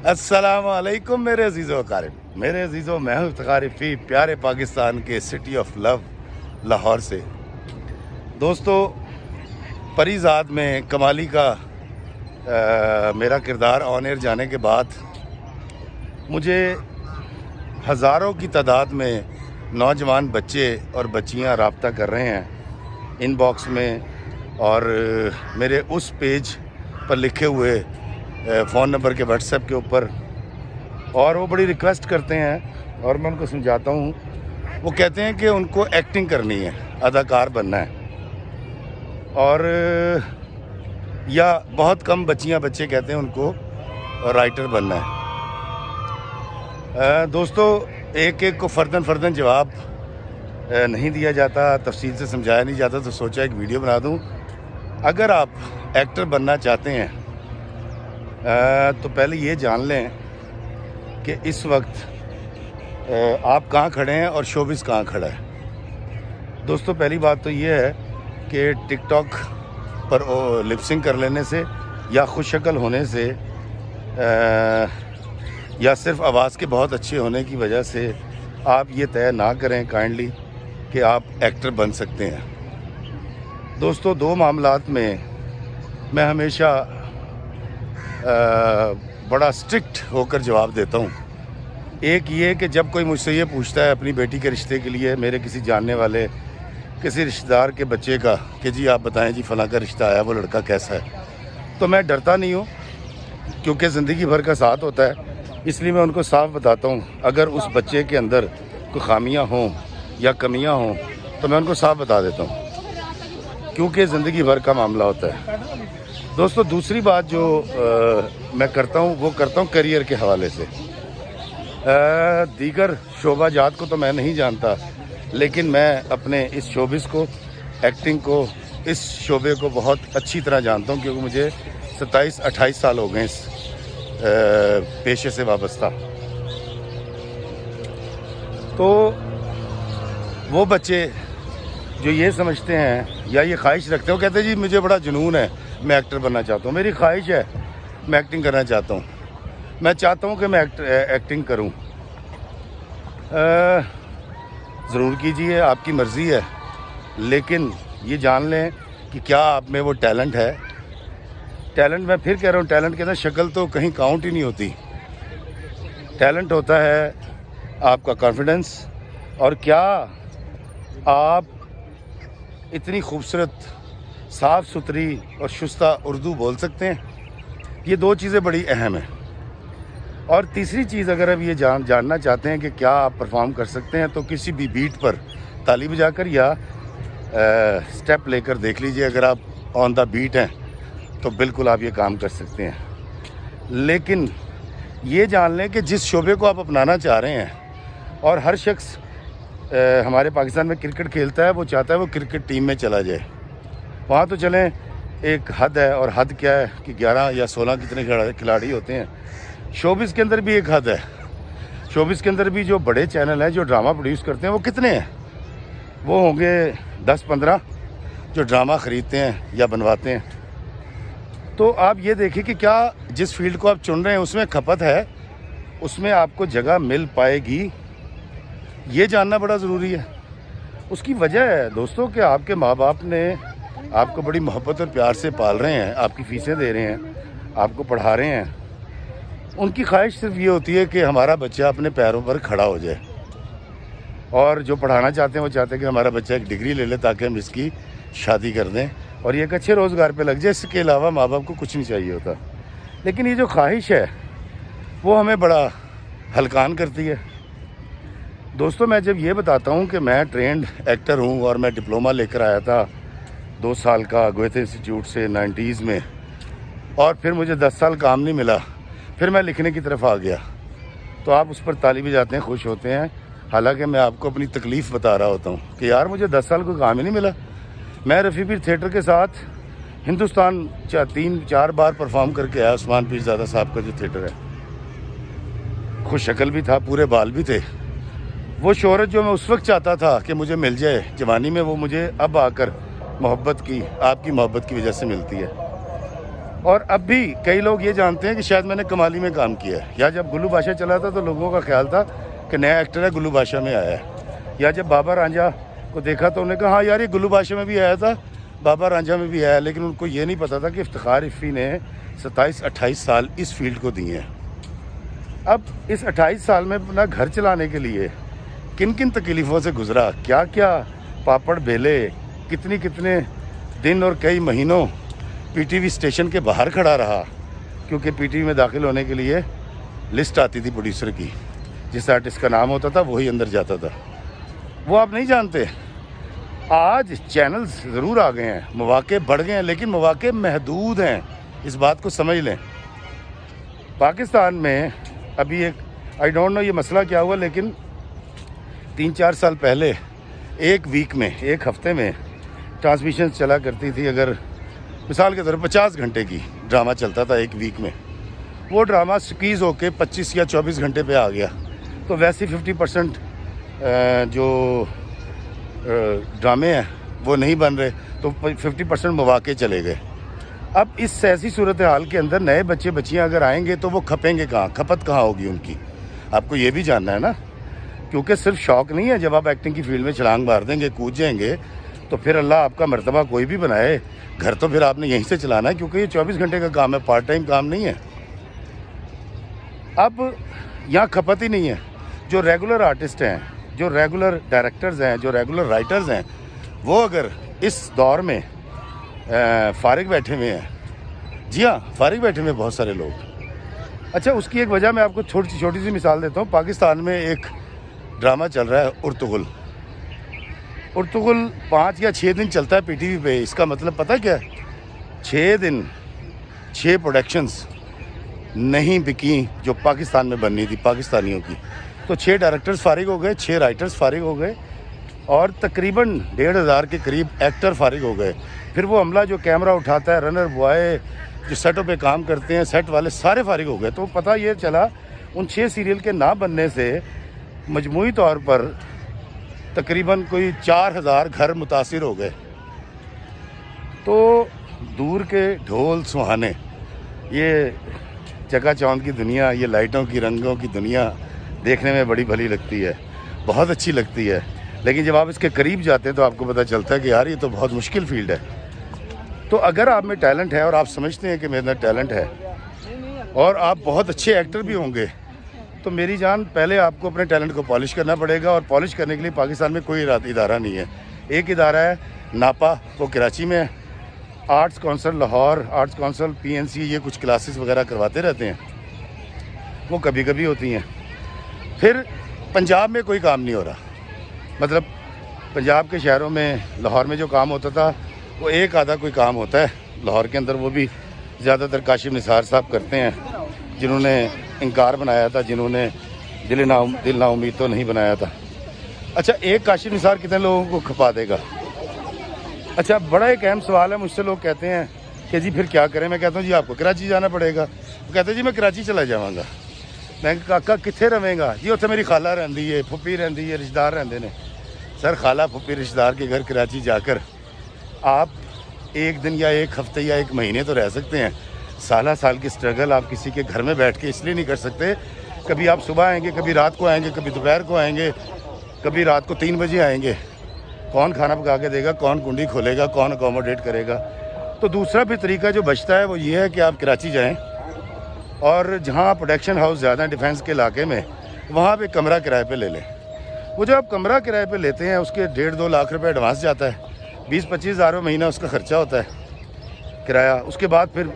अस्सलामुअलैकुम मेरे अजीज़ो अकारिब, मेरे अजीज़ो, मैं हूँ इफ्तिखार रफ़ी, प्यारे पाकिस्तान के सिटी ऑफ लव लाहौर से। दोस्तों, परीज़ाद में कमाली का मेरा किरदार ऑन एयर जाने के बाद मुझे हज़ारों की तादाद में नौजवान बच्चे और बच्चियाँ रब्ता कर रहे हैं इनबॉक्स में, और मेरे उस पेज पर लिखे हुए फ़ोन नंबर के व्हाट्सएप के ऊपर, और वो बड़ी रिक्वेस्ट करते हैं और मैं उनको समझाता हूँ। वो कहते हैं कि उनको एक्टिंग करनी है, अदाकार बनना है, और या बहुत कम बच्चियाँ बच्चे कहते हैं उनको राइटर बनना है। दोस्तों, एक एक को फ़र्दन जवाब नहीं दिया जाता, तफसील से समझाया नहीं जाता, तो सोचा एक वीडियो बना दूँ। अगर आप एक्टर बनना चाहते हैं तो पहले ये जान लें कि इस वक्त आप कहाँ खड़े हैं और शोबिज़ कहाँ खड़ा है। दोस्तों, पहली बात तो ये है कि टिकटॉक पर लिपसिंग कर लेने से या खुशशक्ल होने से या सिर्फ आवाज़ के बहुत अच्छे होने की वजह से आप ये तय ना करें काइंडली कि आप एक्टर बन सकते हैं। दोस्तों, दो मामलात में मैं हमेशा बड़ा स्ट्रिक्ट होकर जवाब देता हूँ। एक ये कि जब कोई मुझसे ये पूछता है अपनी बेटी के रिश्ते के लिए, मेरे किसी जानने वाले किसी रिश्तेदार के बच्चे का, कि जी आप बताएं जी फ़लाँ का रिश्ता आया, वो लड़का कैसा है, तो मैं डरता नहीं हूँ, क्योंकि ज़िंदगी भर का साथ होता है। इसलिए मैं उनको साफ बताता हूँ। अगर उस बच्चे के अंदर कोई ख़ामियाँ हों या कमियाँ हों तो मैं उनको साफ बता देता हूँ, क्योंकि ज़िंदगी भर का मामला होता है। दोस्तों, दूसरी बात जो मैं करता हूँ वो करता हूँ करियर के हवाले से। दीगर शोबाजात को तो मैं नहीं जानता, लेकिन मैं अपने इस शोबिस को, एक्टिंग को, इस शोबे को बहुत अच्छी तरह जानता हूँ, क्योंकि मुझे 27-28 साल हो गए इस पेशे से वाबस्ता। तो वो बच्चे जो ये समझते हैं या ये ख्वाहिश रखते हैं, वो कहते हैं जी मुझे बड़ा जुनून है, मैं एक्टर बनना चाहता हूँ, मेरी ख्वाहिश है, मैं एक्टिंग करना चाहता हूँ, मैं चाहता हूँ कि मैं एक्टिंग करूँ। ज़रूर कीजिए, आपकी मर्ज़ी है, लेकिन ये जान लें कि क्या आप में वो टैलेंट है। टैलेंट, मैं फिर कह रहा हूँ, टैलेंट के अंदर शक्ल तो कहीं काउंट ही नहीं होती। टैलेंट होता है आपका कॉन्फिडेंस, और क्या आप इतनी खूबसूरत, साफ़ सुथरी और शुस्ता उर्दू बोल सकते हैं। ये दो चीज़ें बड़ी अहम हैं। और तीसरी चीज़, अगर आप ये जानना चाहते हैं कि क्या आप परफॉर्म कर सकते हैं, तो किसी भी बीट पर ताली बजाकर या स्टेप लेकर देख लीजिए। अगर आप ऑन द बीट हैं तो बिल्कुल आप ये काम कर सकते हैं। लेकिन ये जान लें कि जिस शोबे को आप अपनाना चाह रहे हैं, और हर शख्स हमारे पाकिस्तान में क्रिकेट खेलता है, वो चाहता है वो क्रिकेट टीम में चला जाए। वहाँ तो चलें, एक हद है, और हद क्या है कि 11 या 16 कितने खिलाड़ी होते हैं। शोबिज़ के अंदर भी एक हद है। शोबिज़ के अंदर भी जो बड़े चैनल हैं जो ड्रामा प्रोड्यूस करते हैं, वो कितने हैं? वो होंगे 10-15 जो ड्रामा ख़रीदते हैं या बनवाते हैं। तो आप ये देखिए कि क्या जिस फील्ड को आप चुन रहे हैं उसमें खपत है, उसमें आपको जगह मिल पाएगी, ये जानना बड़ा ज़रूरी है। उसकी वजह है दोस्तों कि आपके माँ बाप ने आपको बड़ी मोहब्बत और प्यार से पाल रहे हैं, आपकी फ़ीसें दे रहे हैं, आपको पढ़ा रहे हैं। उनकी ख्वाहिश सिर्फ ये होती है कि हमारा बच्चा अपने पैरों पर खड़ा हो जाए, और जो पढ़ाना चाहते हैं वो चाहते हैं कि हमारा बच्चा एक डिग्री ले ले ताकि हम इसकी शादी कर दें और ये एक अच्छे रोज़गार पे लग जाए। इसके अलावा माँ बाप को कुछ नहीं चाहिए होता। लेकिन ये जो ख्वाहिश है वो हमें बड़ा हलकान करती है। दोस्तों, मैं जब ये बताता हूँ कि मैं ट्रेंड एक्टर हूँ और मैं डिप्लोमा लेकर आया था 2 साल का गोएथे इंस्टीट्यूट से 90s में, और फिर मुझे 10 साल काम नहीं मिला, फिर मैं लिखने की तरफ आ गया, तो आप उस पर ताली बजाते हैं, खुश होते हैं। हालांकि मैं आपको अपनी तकलीफ़ बता रहा होता हूँ कि यार मुझे 10 साल कोई काम ही नहीं मिला। मैं रफ़ी पीर थिएटर के साथ हिंदुस्तान 3-4 बार परफॉर्म करके आया। उस्मान पीरज़ादा साहब का जो थिएटर है, खुश शक्ल भी था, पूरे बाल भी थे। वो शोहरत जो मैं उस वक्त चाहता था कि मुझे मिल जाए जवानी में, वो मुझे अब आकर मोहब्बत की, आपकी मोहब्बत की वजह से मिलती है। और अब भी कई लोग ये जानते हैं कि शायद मैंने कमाली में काम किया है, या जब गुल्लू बादशाह चला था तो लोगों का ख्याल था कि नया एक्टर है, गुल्लू बादशाह में आया है। या जब बाबा रांझा को देखा तो उन्होंने कहा हाँ यार ये गुल्लू बादशाह में भी आया था, बाबा रांझा में भी आया। लेकिन उनको ये नहीं पता था कि इफ्तिखार इफ़ी ने 27-28 साल इस फील्ड को दिए हैं। अब इस 28 साल में अपना घर चलाने के लिए किन किन तकलीफ़ों से गुजरा, क्या क्या पापड़ बेले, कितने कितने दिन और कई महीनों पीटीवी स्टेशन के बाहर खड़ा रहा, क्योंकि पीटीवी में दाखिल होने के लिए लिस्ट आती थी प्रोड्यूसर की, जिस आर्टिस्ट का नाम होता था वही अंदर जाता था। वो आप नहीं जानते। आज चैनल्स ज़रूर आ गए हैं, मौक़े बढ़ गए हैं, लेकिन मौक़े महदूद हैं, इस बात को समझ लें। पाकिस्तान में अभी एक आई डोंट नो ये मसला क्या हुआ, लेकिन 3-4 साल पहले एक वीक में, एक हफ़्ते में ट्रांसमिशन चला करती थी। अगर मिसाल के तौर पर 50 घंटे की ड्रामा चलता था एक वीक में, वो ड्रामा स्क्वीज़ होके 25 या 24 घंटे पे आ गया। तो वैसे 50% जो ड्रामे हैं वो नहीं बन रहे, तो 50% मौक़े चले गए। अब इस ऐसी सूरत हाल के अंदर नए बच्चे बच्चियाँ अगर आएंगे तो वो खपेंगे कहाँ, खपत कहाँ होगी उनकी, आपको ये भी जानना है ना। क्योंकि सिर्फ शौक़ नहीं है, जब आप एक्टिंग की फील्ड में छलांग मार देंगे, कूद जाएंगे, तो फिर अल्लाह आपका मर्तबा कोई भी बनाए, घर तो फिर आपने यहीं से चलाना है, क्योंकि ये 24 घंटे का काम है, पार्ट टाइम काम नहीं है। अब यहाँ खपत ही नहीं है। जो रेगुलर आर्टिस्ट हैं, जो रेगुलर डायरेक्टर्स हैं, जो रेगुलर राइटर्स हैं, वो अगर इस दौर में फारिग बैठे हुए हैं, जी हाँ फारिग बैठे हुए बहुत सारे लोग। अच्छा, उसकी एक वजह मैं आपको छोटी सी मिसाल देता हूँ। पाकिस्तान में एक ड्रामा चल रहा है उर्तुगुल 5 या 6 दिन चलता है पीटीवी पे। इसका मतलब पता क्या है, 6 दिन 6 प्रोडक्शंस नहीं बिकी जो पाकिस्तान में बननी थी पाकिस्तानियों की। तो 6 डायरेक्टर्स फारिग हो गए, 6 राइटर्स फारिग हो गए, और तकरीबन 1,500 के करीब एक्टर फारिग हो गए। फिर वो अमला जो कैमरा उठाता है, रनर बॉय जो सेटों पे काम करते हैं, सेट वाले सारे फारिग हो गए। तो पता ये चला उन 6 सीरियल के ना बनने से मजमूई तौर पर तकरीबन कोई 4,000 घर मुतासिर हो गए। तो दूर के ढोल सुहाने, ये चकाचौंध की दुनिया, ये लाइटों की रंगों की दुनिया देखने में बड़ी भली लगती है, बहुत अच्छी लगती है। लेकिन जब आप इसके करीब जाते हैं तो आपको पता चलता है कि यार ये तो बहुत मुश्किल फील्ड है। तो अगर आप में टैलेंट है और आप समझते हैं कि मेरे अंदर टैलेंट है और आप बहुत अच्छे एक्टर भी होंगे, तो मेरी जान पहले आपको अपने टैलेंट को पॉलिश करना पड़ेगा। और पॉलिश करने के लिए पाकिस्तान में कोई इदारा नहीं है। एक इदारा है नापा, वो कराची में है, arts council Lahore, arts council PNC, ये कुछ क्लासेस वगैरह करवाते रहते हैं, वो कभी कभी होती हैं। फिर पंजाब में कोई काम नहीं हो रहा, मतलब पंजाब के शहरों में, लाहौर में जो काम होता था वो एक आधा कोई काम होता है लाहौर के अंदर, वो भी ज़्यादातर काशिफ निसार साहब करते हैं, जिन्होंने इनकार बनाया था, जिन्होंने दिल ना उम्मीद तो नहीं बनाया था। अच्छा, एक काशिफ निसार कितने लोगों को खपा देगा? अच्छा, बड़ा एक अहम सवाल है। मुझसे लोग कहते हैं कि जी फिर क्या करें? मैं कहता हूँ जी आपको कराची जाना पड़ेगा। वो कहते हैं जी मैं कराची चला जाऊँगा। मैं काका कितने रवेंगा? जी उत्थे मेरी खाला रहिंदी है, फुप्पी रहिंदी है, रिश्तेदार रहंदे ने। सर, खाला फुप्पी रिश्तेदार के घर कराची जाकर आप एक दिन या एक हफ्ते या एक महीने तो रह सकते हैं। साल की स्ट्रगल आप किसी के घर में बैठ के इसलिए नहीं कर सकते। कभी आप सुबह आएंगे, कभी रात को आएंगे, कभी दोपहर को आएंगे, कभी रात को 3 बजे आएंगे। कौन खाना पका के देगा? कौन कुंडी खोलेगा? कौन अकोमोडेट करेगा? तो दूसरा भी तरीका जो बचता है वो ये है कि आप कराची जाएं और जहाँ प्रोडक्शन हाउस ज़्यादा डिफेंस के इलाके में, वहाँ पे कमरा किराए पे ले लें। वो जो आप कमरा किराए पे लेते हैं उसके 1.5-2 लाख रुपए एडवांस जाता है, 20-25 हज़ार महीना उसका ख़र्चा होता है किराया। उसके बाद फिर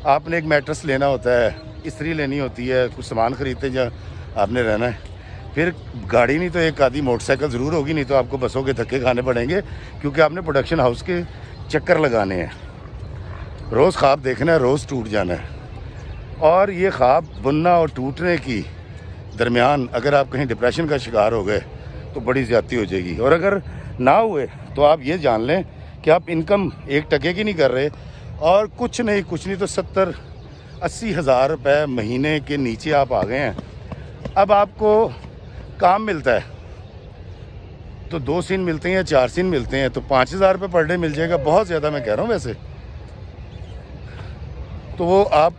आपने एक मैट्रेस लेना होता है, इस्त्री लेनी होती है, कुछ सामान ख़रीदते जहाँ आपने रहना है। फिर गाड़ी नहीं तो एक आधी मोटरसाइकिल ज़रूर होगी, नहीं तो आपको बसों के धक्के खाने पड़ेंगे, क्योंकि आपने प्रोडक्शन हाउस के चक्कर लगाने हैं। रोज़ ख्वाब देखना है, रोज़ टूट जाना है। और ये ख्वाब बुनना और टूटने की दरमियान अगर आप कहीं डिप्रेशन का शिकार हो गए तो बड़ी ज़्यादती हो जाएगी। और अगर ना हुए तो आप ये जान लें कि आप इनकम 1 टके की नहीं कर रहे, और कुछ नहीं तो 70-80 हज़ार रुपये महीने के नीचे आप आ गए हैं। अब आपको काम मिलता है तो 2 सीन मिलते हैं या 4 सीन मिलते हैं तो 5,000 रुपये पर डे मिल जाएगा। बहुत ज़्यादा मैं कह रहा हूँ वैसे। तो वो आप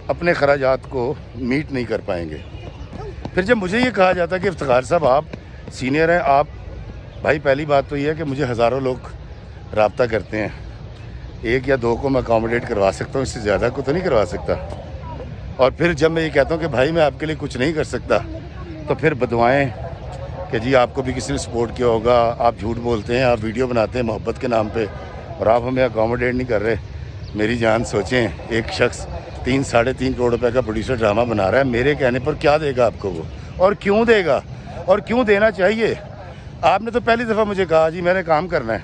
अपने खराजात को मीट नहीं कर पाएंगे। फिर जब मुझे ये कहा जाता कि इफ्तिखार साहब आप सीनियर हैं, आप भाई, पहली बात तो ये है कि मुझे हज़ारों लोग रब्ता करते हैं, एक या दो को मैं अकोमोडेट करवा सकता हूँ, इससे ज़्यादा को तो नहीं करवा सकता। और फिर जब मैं ये कहता हूँ कि भाई मैं आपके लिए कुछ नहीं कर सकता, तो फिर बदवाएँ कि जी आपको भी किसी ने सपोर्ट किया होगा, आप झूठ बोलते हैं, आप वीडियो बनाते हैं मोहब्बत के नाम पे और आप हमें अकोमोडेट नहीं कर रहे। मेरी जान सोचें, एक शख्स 3-3.5 करोड़ रुपए का प्रोड्यूसर ड्रामा बना रहा है, मेरे कहने पर क्या देगा आपको वो, और क्यों देगा, और क्यों देना चाहिए? आपने तो पहली दफ़ा मुझे कहा जी मैंने काम करना है,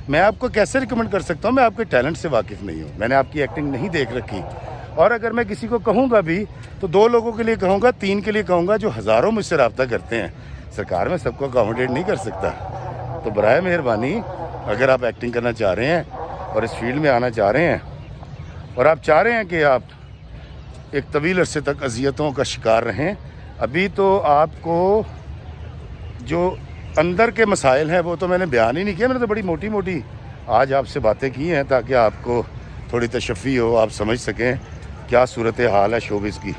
मैं आपको कैसे रिकमेंड कर सकता हूँ? मैं आपके टैलेंट से वाकिफ़ नहीं हूँ, मैंने आपकी एक्टिंग नहीं देख रखी। और अगर मैं किसी को कहूँगा भी तो 2 लोगों के लिए कहूँगा, 3 के लिए कहूँगा, जो हज़ारों मुझसे रब्ता करते हैं। सरकार में सबको अकोमोडेट नहीं कर सकता। तो बराए मेहरबानी, अगर आप एक्टिंग करना चाह रहे हैं और इस फील्ड में आना चाह रहे हैं और आप चाह रहे हैं कि आप एक तवील अरसे तक अजियतों का शिकार रहें, अभी तो आपको जो अंदर के मसाइल हैं वो तो मैंने बयान ही नहीं किया, मैंने तो बड़ी मोटी मोटी आज आपसे बातें की हैं ताकि आपको थोड़ी तशफ़ी हो, आप समझ सकें क्या सूरत हाल है शोबिज़ की।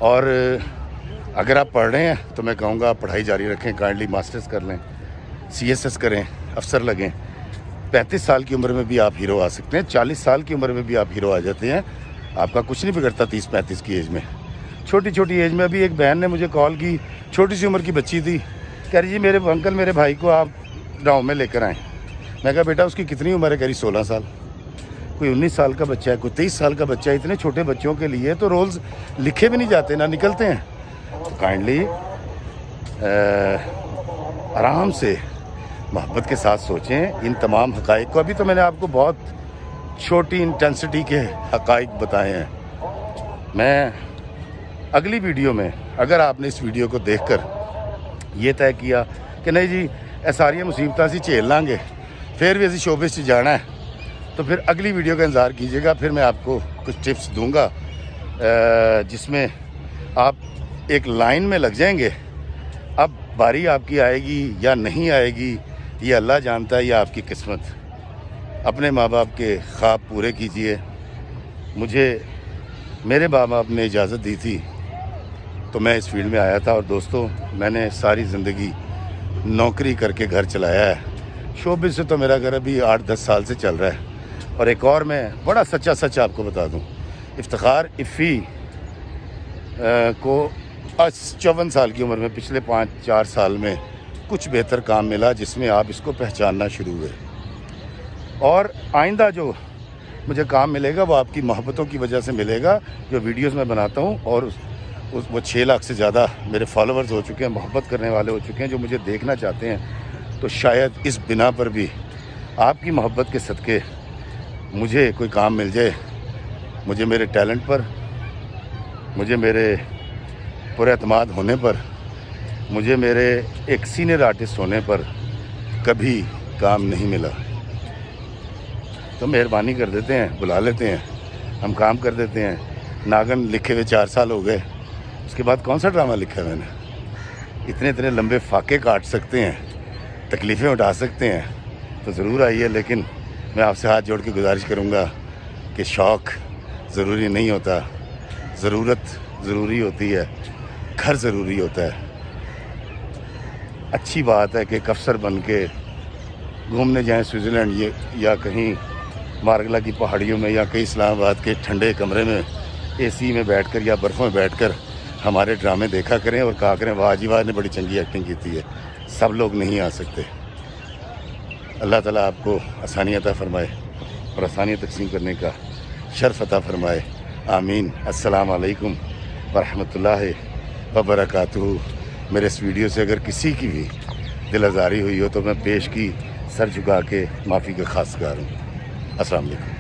और अगर आप पढ़ रहे हैं तो मैं कहूँगा आप पढ़ाई जारी रखें, काइंडली मास्टर्स कर लें, CSS करें, अफसर लगें। 35 साल की उम्र में भी आप हीरो आ सकते हैं, 40 साल की उम्र में भी आप हीरो आ जाते हैं, आपका कुछ नहीं बिगड़ता 30-35 की एज में। छोटी छोटी एज में अभी एक बहन ने मुझे कॉल की, छोटी सी उम्र की बच्ची थी, कह रही जी मेरे अंकल मेरे भाई को आप गाँव में लेकर आएँ। मैं कहा बेटा उसकी कितनी उम्र है? कह रही 16 साल। कोई 19 साल का बच्चा है, कोई 23 साल का बच्चा है। इतने छोटे बच्चों के लिए तो रोल्स लिखे भी नहीं जाते, ना निकलते हैं। तो काइंडली आराम से मोहब्बत के साथ सोचें इन तमाम हक़ाइक़ को। अभी तो मैंने आपको बहुत छोटी इंटेंसिटी के हक़ाइक़ बताए हैं। मैं अगली वीडियो में, अगर आपने इस वीडियो को देखकर ये तय किया कि नहीं जी ये सारी मुसीबतां असीं झेल लांगे, फिर भी असीं शोबे च जाना है, तो फिर अगली वीडियो का इंतज़ार कीजिएगा। फिर मैं आपको कुछ टिप्स दूंगा जिसमें आप एक लाइन में लग जाएंगे। अब बारी आपकी आएगी या नहीं आएगी ये अल्लाह जानता है, या आपकी किस्मत। अपने माँ बाप के ख्वाब पूरे कीजिए। मुझे मेरे माँ बाप ने इजाज़त दी थी तो मैं इस फील्ड में आया था, और दोस्तों मैंने सारी ज़िंदगी नौकरी करके घर चलाया है। शोबिज़ से तो मेरा घर अभी 8-10 साल से चल रहा है। और एक और मैं बड़ा सच आपको बता दूं, इफ्तिखार इफ़ी को आज 54 साल की उम्र में पिछले 5-4 साल में कुछ बेहतर काम मिला जिसमें आप इसको पहचानना शुरू हुए। और आइंदा जो मुझे काम मिलेगा वो आपकी मोहब्बतों की वजह से मिलेगा, जो वीडियोस मैं बनाता हूँ। और वो 6 लाख से ज़्यादा मेरे फॉलोअर्स हो चुके हैं, मोहब्बत करने वाले हो चुके हैं जो मुझे देखना चाहते हैं। तो शायद इस बिना पर भी आपकी मोहब्बत के सदक़े मुझे कोई काम मिल जाए। मुझे मेरे टैलेंट पर, मुझे मेरे पुरएतमाद होने पर, मुझे मेरे एक सीनियर आर्टिस्ट होने पर कभी काम नहीं मिला। तो मेहरबानी कर देते हैं, बुला लेते हैं, हम काम कर देते हैं। नागन लिखे हुए 4 साल हो गए, उसके बाद कौन सा ड्रामा लिखा है मैंने? इतने लंबे फाके काट सकते हैं, तकलीफ़ें उठा सकते हैं तो ज़रूर आइए। लेकिन मैं आपसे हाथ जोड़ के गुजारिश करूँगा कि शौक़ ज़रूरी नहीं होता, ज़रूरत ज़रूरी होती है, घर ज़रूरी होता है। अच्छी बात है कि एक अफसर बन के घूमने जाएं स्विट्ज़रलैंड या कहीं मारगला की पहाड़ियों में, या कहीं इस्लामाबाद के ठंडे कमरे में AC में बैठकर या बर्फ़ों में बैठकर हमारे ड्रामे देखा करें और कहा करें वाह जी वाह ने बड़ी चंगी एक्टिंग की थी है। सब लोग नहीं आ सकते। अल्लाह ताला आपको आसानी अता फ़रमाए और आसानी तकसीम करने का शर्फ़ अता फ़रमाए। आमीन। अस्सलाम वालेकुम वरहमतुल्लाहि वबरकातुहू। मेरे इस वीडियो से अगर किसी की भी दिल आज़ारी हुई हो तो मैं पेश की सर झुका के माफ़ी का खासगार हूँ। अस्सलाम वालेकुम।